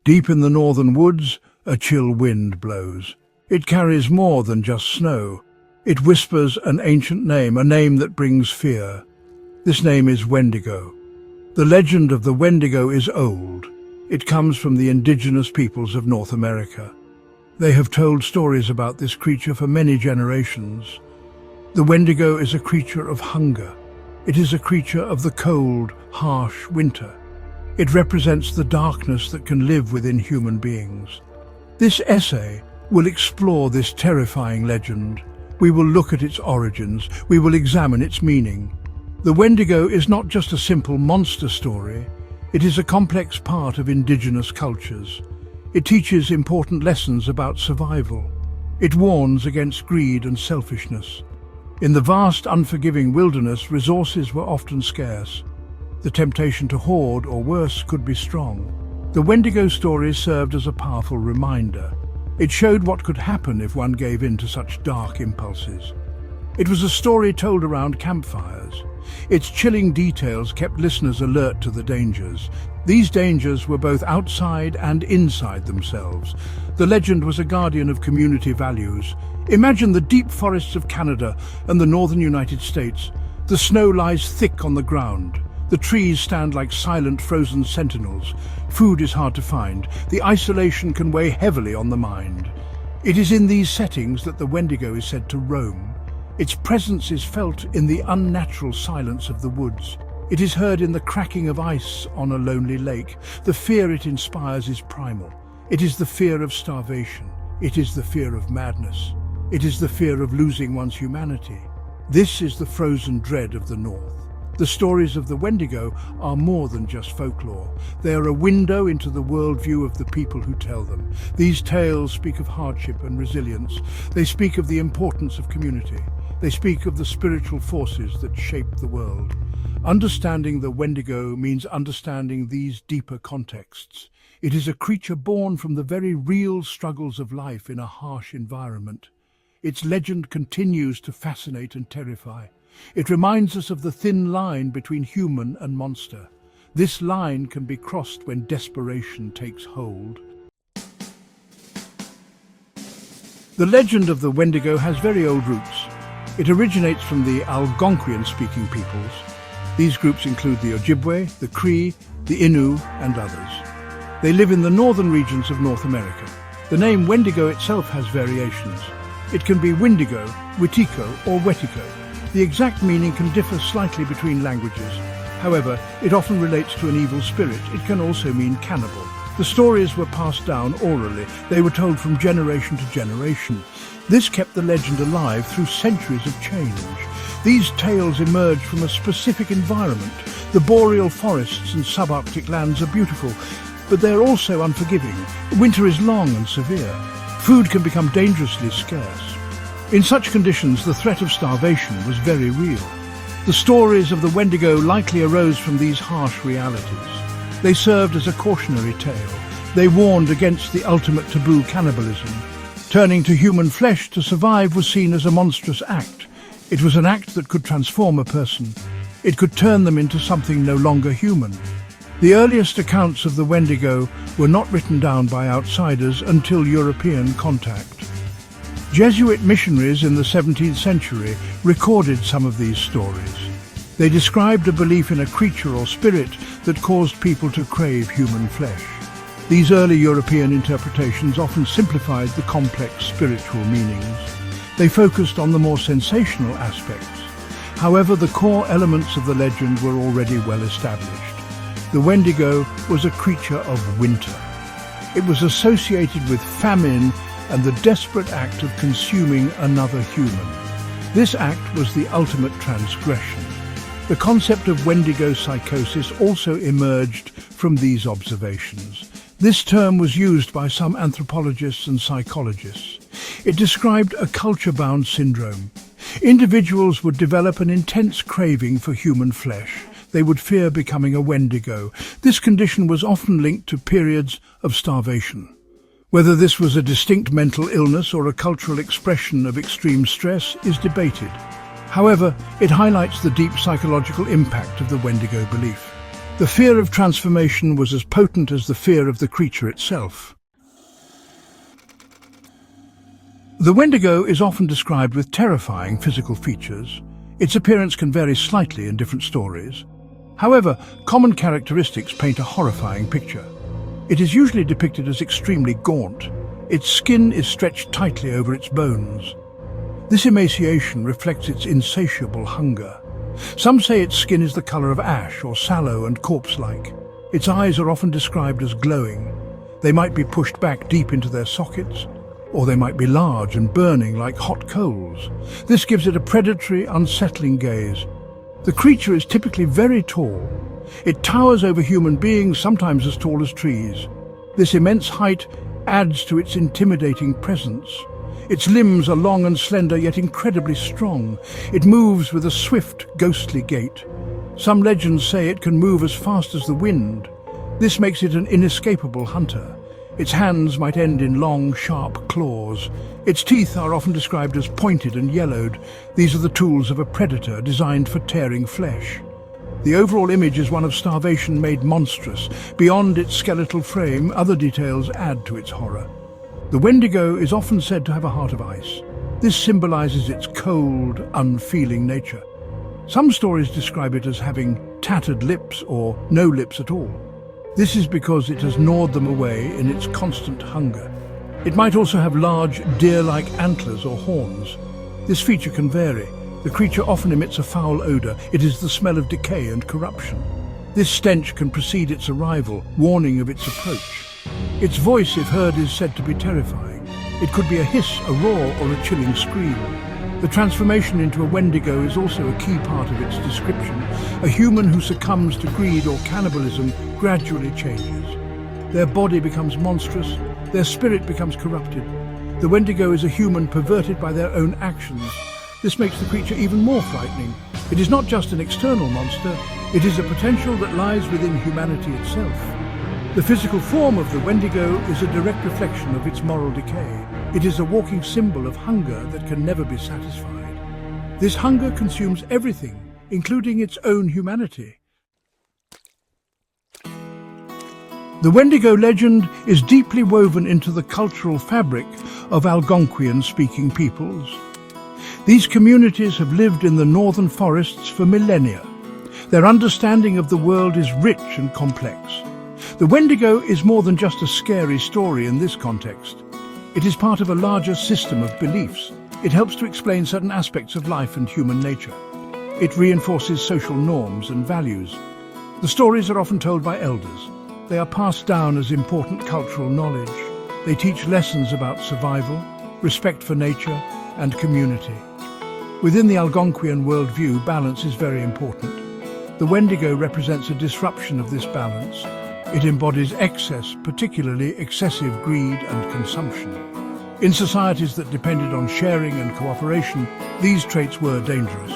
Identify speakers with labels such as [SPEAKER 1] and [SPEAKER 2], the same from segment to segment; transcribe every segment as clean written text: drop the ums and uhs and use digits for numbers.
[SPEAKER 1] Deep in the northern woods, a chill wind blows. It carries more than just snow. It whispers an ancient name, a name that brings fear. This name is Wendigo. The legend of the Wendigo is old. It comes from the indigenous peoples of North America. They have told stories about this creature for many generations. The Wendigo is a creature of hunger. It is a creature of the cold, harsh winter. It represents the darkness that can live within human beings. This essay will explore this terrifying legend. We will look at its origins. We will examine its meaning. The Wendigo is not just a simple monster story. It is a complex part of indigenous cultures. It teaches important lessons about survival. It warns against greed and selfishness. In the vast, unforgiving wilderness, resources were often scarce. The temptation to hoard, or worse, could be strong. The Wendigo story served as a powerful reminder. It showed what could happen if one gave in to such dark impulses. It was a story told around campfires. Its chilling details kept listeners alert to the dangers. These dangers were both outside and inside themselves. The legend was a guardian of community values. Imagine the deep forests of Canada and the northern United States. The snow lies thick on the ground. The trees stand like silent, frozen sentinels. Food is hard to find. The isolation can weigh heavily on the mind. It is in these settings that the Wendigo is said to roam. Its presence is felt in the unnatural silence of the woods. It is heard in the cracking of ice on a lonely lake. The fear it inspires is primal. It is the fear of starvation. It is the fear of madness. It is the fear of losing one's humanity. This is the frozen dread of the North. The stories of the Wendigo are more than just folklore. They are a window into the worldview of the people who tell them. These tales speak of hardship and resilience. They speak of the importance of community. They speak of the spiritual forces that shape the world. Understanding the Wendigo means understanding these deeper contexts. It is a creature born from the very real struggles of life in a harsh environment. Its legend continues to fascinate and terrify. It reminds us of the thin line between human and monster. This line can be crossed when desperation takes hold. The legend of the Wendigo has very old roots. It originates from the Algonquian-speaking peoples. These groups include the Ojibwe, the Cree, the Innu, and others. They live in the northern regions of North America. The name Wendigo itself has variations. It can be Windigo, Witiko, or Wetico. The exact meaning can differ slightly between languages. However, it often relates to an evil spirit. It can also mean cannibal. The stories were passed down orally. They were told from generation to generation. This kept the legend alive through centuries of change. These tales emerged from a specific environment. The boreal forests and subarctic lands are beautiful, but they're also unforgiving. Winter is long and severe. Food can become dangerously scarce. In such conditions, the threat of starvation was very real. The stories of the Wendigo likely arose from these harsh realities. They served as a cautionary tale. They warned against the ultimate taboo, cannibalism. Turning to human flesh to survive was seen as a monstrous act. It was an act that could transform a person. It could turn them into something no longer human. The earliest accounts of the Wendigo were not written down by outsiders until European contact. Jesuit missionaries in the 17th century recorded some of these stories. They described a belief in a creature or spirit that caused people to crave human flesh. These early European interpretations often simplified the complex spiritual meanings. They focused on the more sensational aspects. However, the core elements of the legend were already well established. The Wendigo was a creature of winter. It was associated with famine and the desperate act of consuming another human. This act was the ultimate transgression. The concept of Wendigo psychosis also emerged from these observations. This term was used by some anthropologists and psychologists. It described a culture-bound syndrome. Individuals would develop an intense craving for human flesh. They would fear becoming a Wendigo. This condition was often linked to periods of starvation. Whether this was a distinct mental illness or a cultural expression of extreme stress is debated. However, it highlights the deep psychological impact of the Wendigo belief. The fear of transformation was as potent as the fear of the creature itself. The Wendigo is often described with terrifying physical features. Its appearance can vary slightly in different stories. However, common characteristics paint a horrifying picture. It is usually depicted as extremely gaunt. Its skin is stretched tightly over its bones. This emaciation reflects its insatiable hunger. Some say its skin is the color of ash or sallow and corpse-like. Its eyes are often described as glowing. They might be pushed back deep into their sockets, or they might be large and burning like hot coals. This gives it a predatory, unsettling gaze. The creature is typically very tall. It towers over human beings, sometimes as tall as trees. This immense height adds to its intimidating presence. Its limbs are long and slender, yet incredibly strong. It moves with a swift, ghostly gait. Some legends say it can move as fast as the wind. This makes it an inescapable hunter. Its hands might end in long, sharp claws. Its teeth are often described as pointed and yellowed. These are the tools of a predator designed for tearing flesh. The overall image is one of starvation made monstrous. Beyond its skeletal frame, other details add to its horror. The Wendigo is often said to have a heart of ice. This symbolizes its cold, unfeeling nature. Some stories describe it as having tattered lips or no lips at all. This is because it has gnawed them away in its constant hunger. It might also have large, deer-like antlers or horns. This feature can vary. The creature often emits a foul odor. It is the smell of decay and corruption. This stench can precede its arrival, warning of its approach. Its voice, if heard, is said to be terrifying. It could be a hiss, a roar, or a chilling scream. The transformation into a Wendigo is also a key part of its description. A human who succumbs to greed or cannibalism gradually changes. Their body becomes monstrous, their spirit becomes corrupted. The Wendigo is a human perverted by their own actions. This makes the creature even more frightening. It is not just an external monster, it is a potential that lies within humanity itself. The physical form of the Wendigo is a direct reflection of its moral decay. It is a walking symbol of hunger that can never be satisfied. This hunger consumes everything, including its own humanity. The Wendigo legend is deeply woven into the cultural fabric of Algonquian-speaking peoples. These communities have lived in the northern forests for millennia. Their understanding of the world is rich and complex. The Wendigo is more than just a scary story in this context. It is part of a larger system of beliefs. It helps to explain certain aspects of life and human nature. It reinforces social norms and values. The stories are often told by elders. They are passed down as important cultural knowledge. They teach lessons about survival, respect for nature, and community. Within the Algonquian worldview, balance is very important. The Wendigo represents a disruption of this balance. It embodies excess, particularly excessive greed and consumption. In societies that depended on sharing and cooperation, these traits were dangerous.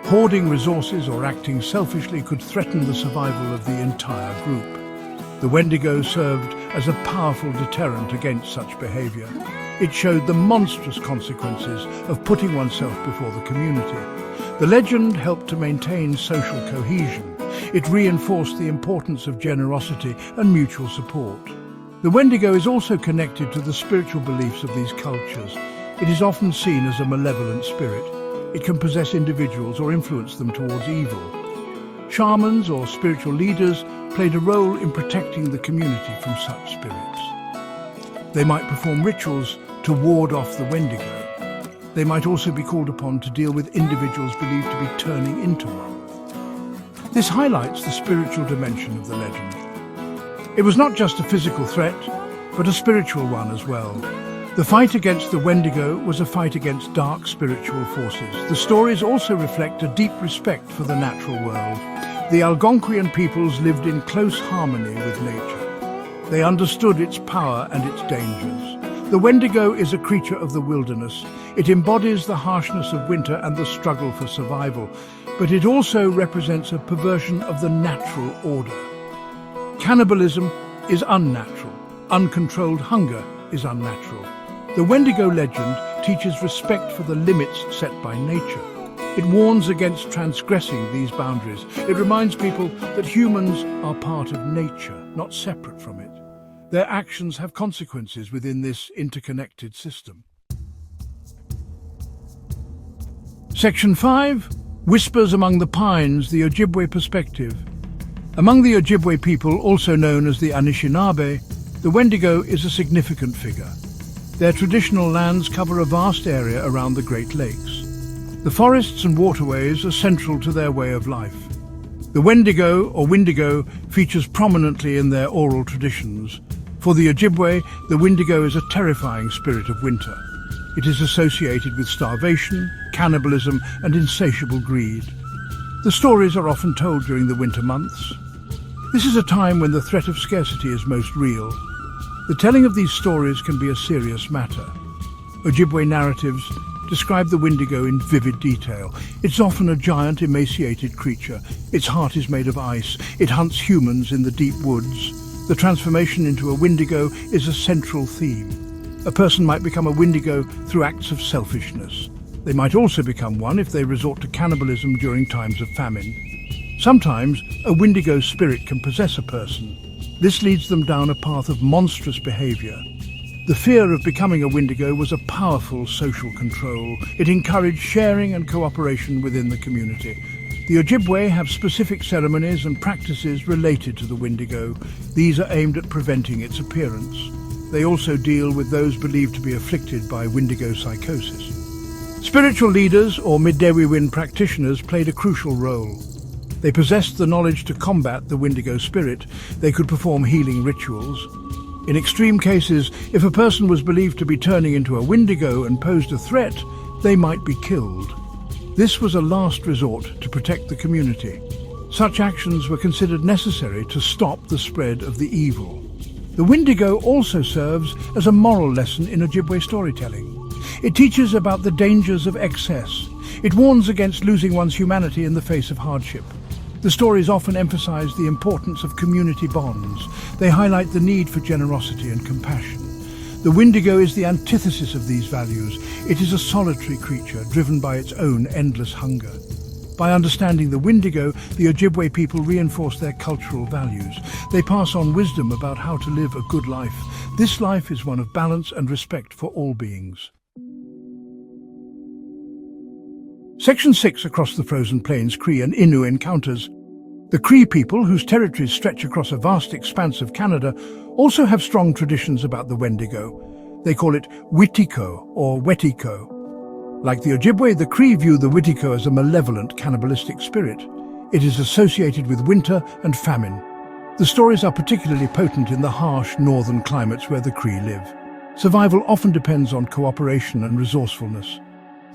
[SPEAKER 1] Hoarding resources or acting selfishly could threaten the survival of the entire group. The Wendigo served as a powerful deterrent against such behavior. It showed the monstrous consequences of putting oneself before the community. The legend helped to maintain social cohesion. It reinforced the importance of generosity and mutual support. The Wendigo is also connected to the spiritual beliefs of these cultures. It is often seen as a malevolent spirit. It can possess individuals or influence them towards evil. Shamans or spiritual leaders played a role in protecting the community from such spirits. They might perform rituals to ward off the Wendigo. They might also be called upon to deal with individuals believed to be turning into one. This highlights the spiritual dimension of the legend. It was not just a physical threat, but a spiritual one as well. The fight against the Wendigo was a fight against dark spiritual forces. The stories also reflect a deep respect for the natural world. The Algonquian peoples lived in close harmony with nature. They understood its power and its dangers. The Wendigo is a creature of the wilderness. It embodies the harshness of winter and the struggle for survival, but it also represents a perversion of the natural order. Cannibalism is unnatural. Uncontrolled hunger is unnatural. The Wendigo legend teaches respect for the limits set by nature. It warns against transgressing these boundaries. It reminds people that humans are part of nature, not separate from it. Their actions have consequences within this interconnected system. Section 5. Whispers Among the Pines, the Ojibwe Perspective. Among the Ojibwe people, also known as the Anishinaabe, the Wendigo is a significant figure. Their traditional lands cover a vast area around the Great Lakes. The forests and waterways are central to their way of life. The Wendigo, or Windigo, features prominently in their oral traditions. For the Ojibwe, the Windigo is a terrifying spirit of winter. It is associated with starvation, cannibalism, and insatiable greed. The stories are often told during the winter months. This is a time when the threat of scarcity is most real. The telling of these stories can be a serious matter. Ojibwe narratives describe the Windigo in vivid detail. It's often a giant, emaciated creature. Its heart is made of ice. It hunts humans in the deep woods. The transformation into a Windigo is a central theme. A person might become a Windigo through acts of selfishness. They might also become one if they resort to cannibalism during times of famine. Sometimes, a Windigo spirit can possess a person. This leads them down a path of monstrous behavior. The fear of becoming a Windigo was a powerful social control. It encouraged sharing and cooperation within the community. The Ojibwe have specific ceremonies and practices related to the Windigo. These are aimed at preventing its appearance. They also deal with those believed to be afflicted by Windigo psychosis. Spiritual leaders or Middewiwin practitioners played a crucial role. They possessed the knowledge to combat the Windigo spirit. They could perform healing rituals. In extreme cases, if a person was believed to be turning into a Windigo and posed a threat, they might be killed. This was a last resort to protect the community. Such actions were considered necessary to stop the spread of the evil. The Windigo also serves as a moral lesson in Ojibwe storytelling. It teaches about the dangers of excess. It warns against losing one's humanity in the face of hardship. The stories often emphasize the importance of community bonds. They highlight the need for generosity and compassion. The Windigo is the antithesis of these values. It is a solitary creature driven by its own endless hunger. By understanding the Windigo, the Ojibwe people reinforce their cultural values. They pass on wisdom about how to live a good life. This life is one of balance and respect for all beings. Section 6 Across the Frozen Plains, Cree and Innu Encounters. The Cree people, whose territories stretch across a vast expanse of Canada, also have strong traditions about the Wendigo. They call it Witiko or Wetiko. Like the Ojibwe, the Cree view the Witiko as a malevolent, cannibalistic spirit. It is associated with winter and famine. The stories are particularly potent in the harsh northern climates where the Cree live. Survival often depends on cooperation and resourcefulness.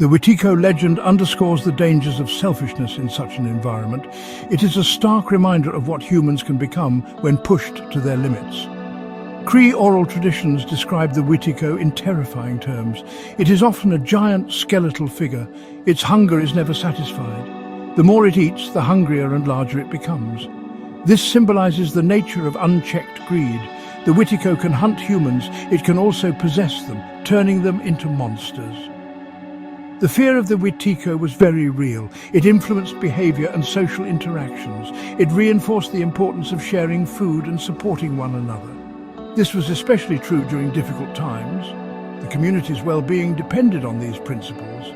[SPEAKER 1] The Wetiko legend underscores the dangers of selfishness in such an environment. It is a stark reminder of what humans can become when pushed to their limits. Cree oral traditions describe the Wetiko in terrifying terms. It is often a giant skeletal figure. Its hunger is never satisfied. The more it eats, the hungrier and larger it becomes. This symbolizes the nature of unchecked greed. The Wetiko can hunt humans. It can also possess them, turning them into monsters. The fear of the Wetiko was very real. It influenced behavior and social interactions. It reinforced the importance of sharing food and supporting one another. This was especially true during difficult times. The community's well-being depended on these principles.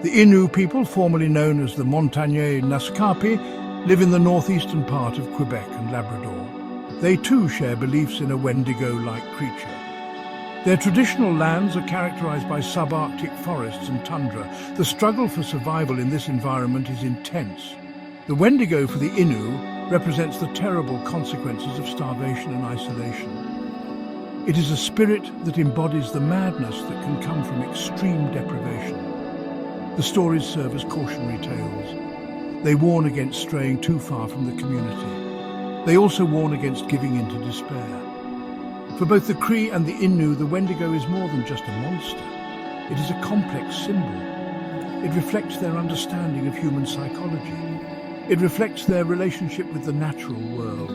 [SPEAKER 1] The Innu people, formerly known as the Montagnais Naskapi, live in the northeastern part of Quebec and Labrador. They too share beliefs in a Wendigo-like creature. Their traditional lands are characterized by subarctic forests and tundra. The struggle for survival in this environment is intense. The Wendigo for the Innu represents the terrible consequences of starvation and isolation. It is a spirit that embodies the madness that can come from extreme deprivation. The stories serve as cautionary tales. They warn against straying too far from the community. They also warn against giving in to despair. For both the Cree and the Innu, the Wendigo is more than just a monster. It is a complex symbol. It reflects their understanding of human psychology. It reflects their relationship with the natural world.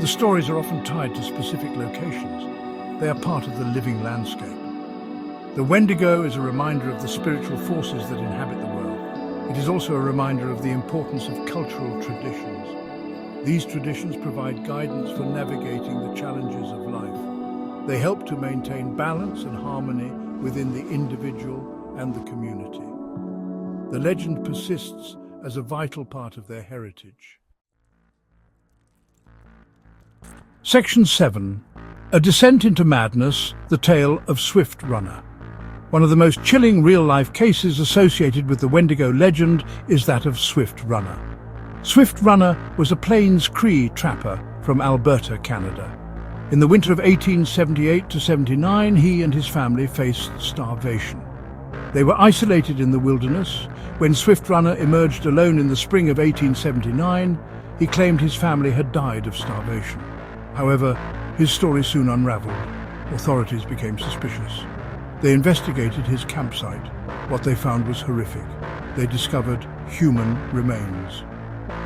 [SPEAKER 1] The stories are often tied to specific locations. They are part of the living landscape. The Wendigo is a reminder of the spiritual forces that inhabit the world. It is also a reminder of the importance of cultural traditions. These traditions provide guidance for navigating the challenges of life. They help to maintain balance and harmony within the individual and the community. The legend persists as a vital part of their heritage. Section 7. A Descent into Madness, the Tale of Swift Runner. One of the most chilling real-life cases associated with the Wendigo legend is that of Swift Runner. Swift Runner was a Plains Cree trapper from Alberta, Canada. In the winter of 1878-79, he and his family faced starvation. They were isolated in the wilderness. When Swift Runner emerged alone in the spring of 1879, he claimed his family had died of starvation. However, his story soon unraveled. Authorities became suspicious. They investigated his campsite. What they found was horrific. They discovered human remains.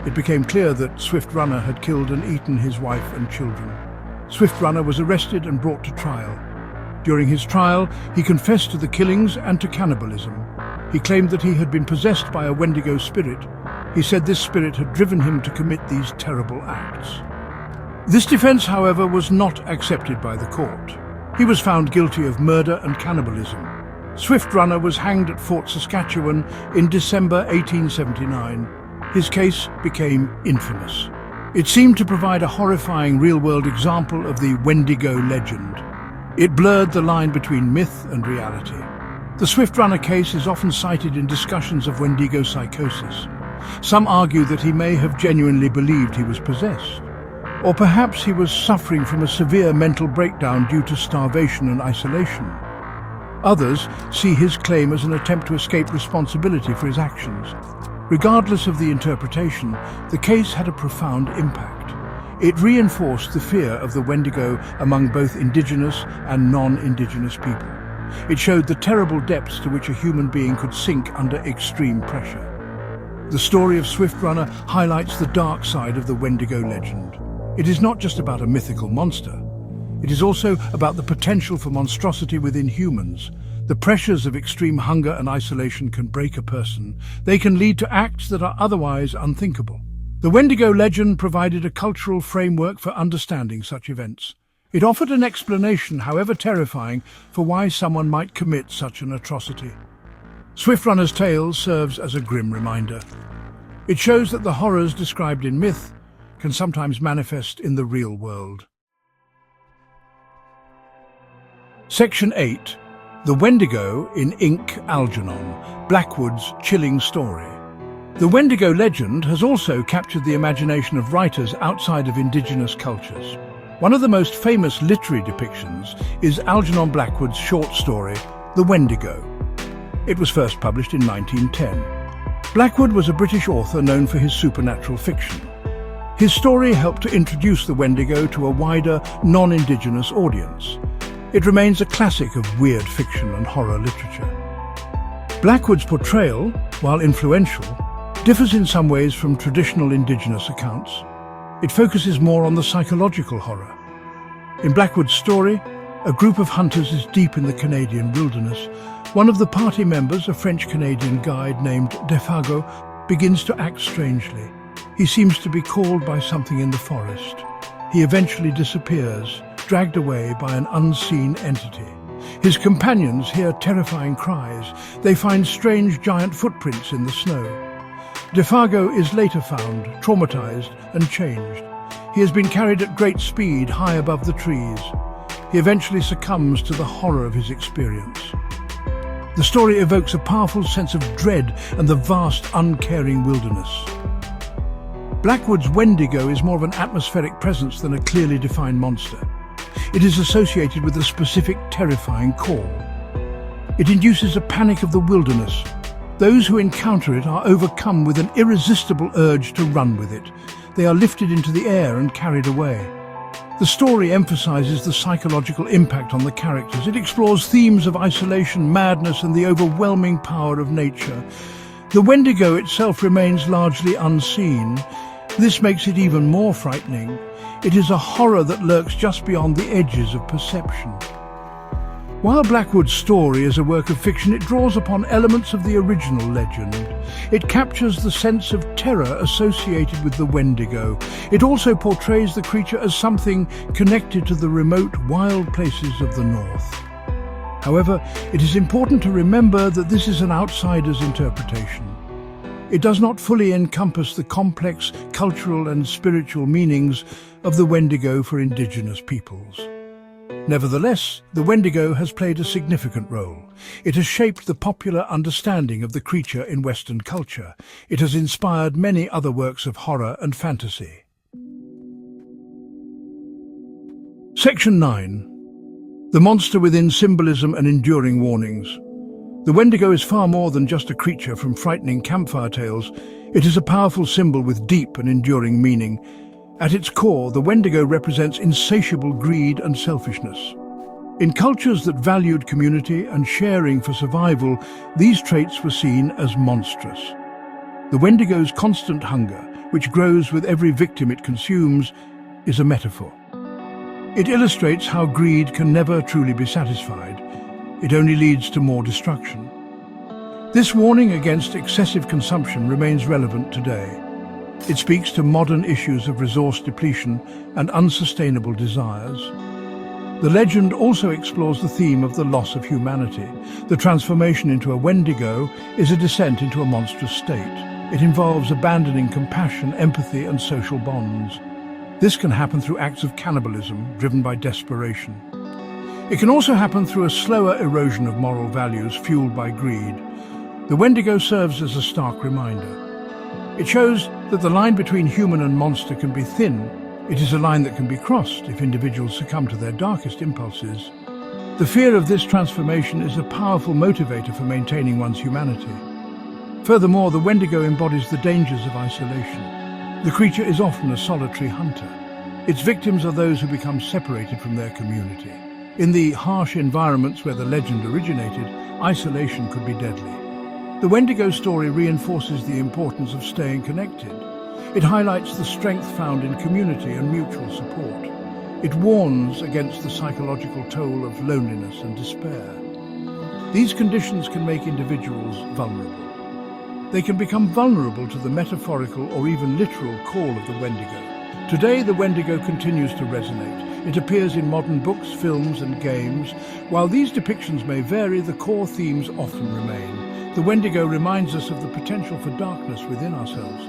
[SPEAKER 1] It became clear that Swift Runner had killed and eaten his wife and children. Swift Runner was arrested and brought to trial. During his trial, he confessed to the killings and to cannibalism. He claimed that he had been possessed by a Wendigo spirit. He said this spirit had driven him to commit these terrible acts. This defense, however, was not accepted by the court. He was found guilty of murder and cannibalism. Swift Runner was hanged at Fort Saskatchewan in December 1879. His case became infamous. It seemed to provide a horrifying real-world example of the Wendigo legend. It blurred the line between myth and reality. The Swift Runner case is often cited in discussions of Wendigo psychosis. Some argue that he may have genuinely believed he was possessed. Or perhaps he was suffering from a severe mental breakdown due to starvation and isolation. Others see his claim as an attempt to escape responsibility for his actions. Regardless of the interpretation, the case had a profound impact. It reinforced the fear of the Wendigo among both Indigenous and non-Indigenous people. It showed the terrible depths to which a human being could sink under extreme pressure. The story of Swift Runner highlights the dark side of the Wendigo legend. It is not just about a mythical monster. It is also about the potential for monstrosity within humans. The pressures of extreme hunger and isolation can break a person. They can lead to acts that are otherwise unthinkable. The Wendigo legend provided a cultural framework for understanding such events. It offered an explanation, however terrifying, for why someone might commit such an atrocity. Swift Runner's tale serves as a grim reminder. It shows that the horrors described in myth can sometimes manifest in the real world. Section 8. The Wendigo in Ink Algernon, Blackwood's chilling story. The Wendigo legend has also captured the imagination of writers outside of Indigenous cultures. One of the most famous literary depictions is Algernon Blackwood's short story, The Wendigo. It was first published in 1910. Blackwood was a British author known for his supernatural fiction. His story helped to introduce the Wendigo to a wider, non-Indigenous audience. It remains a classic of weird fiction and horror literature. Blackwood's portrayal, while influential, differs in some ways from traditional Indigenous accounts. It focuses more on the psychological horror. In Blackwood's story, a group of hunters is deep in the Canadian wilderness. One of the party members, a French-Canadian guide named Defago, begins to act strangely. He seems to be called by something in the forest. He eventually disappears, dragged away by an unseen entity. His companions hear terrifying cries. They find strange giant footprints in the snow. Defago is later found, traumatized and changed. He has been carried at great speed high above the trees. He eventually succumbs to the horror of his experience. The story evokes a powerful sense of dread and the vast, uncaring wilderness. Blackwood's Wendigo is more of an atmospheric presence than a clearly defined monster. It is associated with a specific terrifying call. It induces a panic of the wilderness. Those who encounter it are overcome with an irresistible urge to run with it. They are lifted into the air and carried away. The story emphasizes the psychological impact on the characters. It explores themes of isolation, madness, and the overwhelming power of nature. The Wendigo itself remains largely unseen. This makes it even more frightening. It is a horror that lurks just beyond the edges of perception. While Blackwood's story is a work of fiction, it draws upon elements of the original legend. It captures the sense of terror associated with the Wendigo. It also portrays the creature as something connected to the remote, wild places of the north. However, it is important to remember that this is an outsider's interpretation. It does not fully encompass the complex cultural and spiritual meanings of the Wendigo for indigenous peoples. Nevertheless, the Wendigo has played a significant role. It has shaped the popular understanding of the creature in Western culture. It has inspired many other works of horror and fantasy. Section 9. The monster within: symbolism and enduring warnings. The Wendigo is far more than just a creature from frightening campfire tales. It is a powerful symbol with deep and enduring meaning. At its core, the Wendigo represents insatiable greed and selfishness. In cultures that valued community and sharing for survival, these traits were seen as monstrous. The Wendigo's constant hunger, which grows with every victim it consumes, is a metaphor. It illustrates how greed can never truly be satisfied. It only leads to more destruction. This warning against excessive consumption remains relevant today. It speaks to modern issues of resource depletion and unsustainable desires. The legend also explores the theme of the loss of humanity. The transformation into a Wendigo is a descent into a monstrous state. It involves abandoning compassion, empathy, and social bonds. This can happen through acts of cannibalism driven by desperation. It can also happen through a slower erosion of moral values fueled by greed. The Wendigo serves as a stark reminder. It shows that the line between human and monster can be thin. It is a line that can be crossed if individuals succumb to their darkest impulses. The fear of this transformation is a powerful motivator for maintaining one's humanity. Furthermore, the Wendigo embodies the dangers of isolation. The creature is often a solitary hunter. Its victims are those who become separated from their community. In the harsh environments where the legend originated, isolation could be deadly. The Wendigo story reinforces the importance of staying connected. It highlights the strength found in community and mutual support. It warns against the psychological toll of loneliness and despair. These conditions can make individuals vulnerable. They can become vulnerable to the metaphorical or even literal call of the Wendigo. Today, the Wendigo continues to resonate. It appears in modern books, films, and games. While these depictions may vary, the core themes often remain. The Wendigo reminds us of the potential for darkness within ourselves.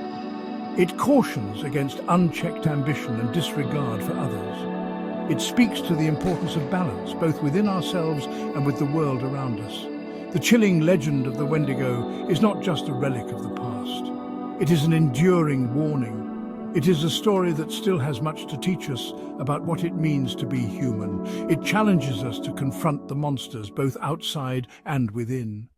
[SPEAKER 1] It cautions against unchecked ambition and disregard for others. It speaks to the importance of balance, both within ourselves and with the world around us. The chilling legend of the Wendigo is not just a relic of the past. It is an enduring warning. It is a story that still has much to teach us about what it means to be human. It challenges us to confront the monsters both outside and within.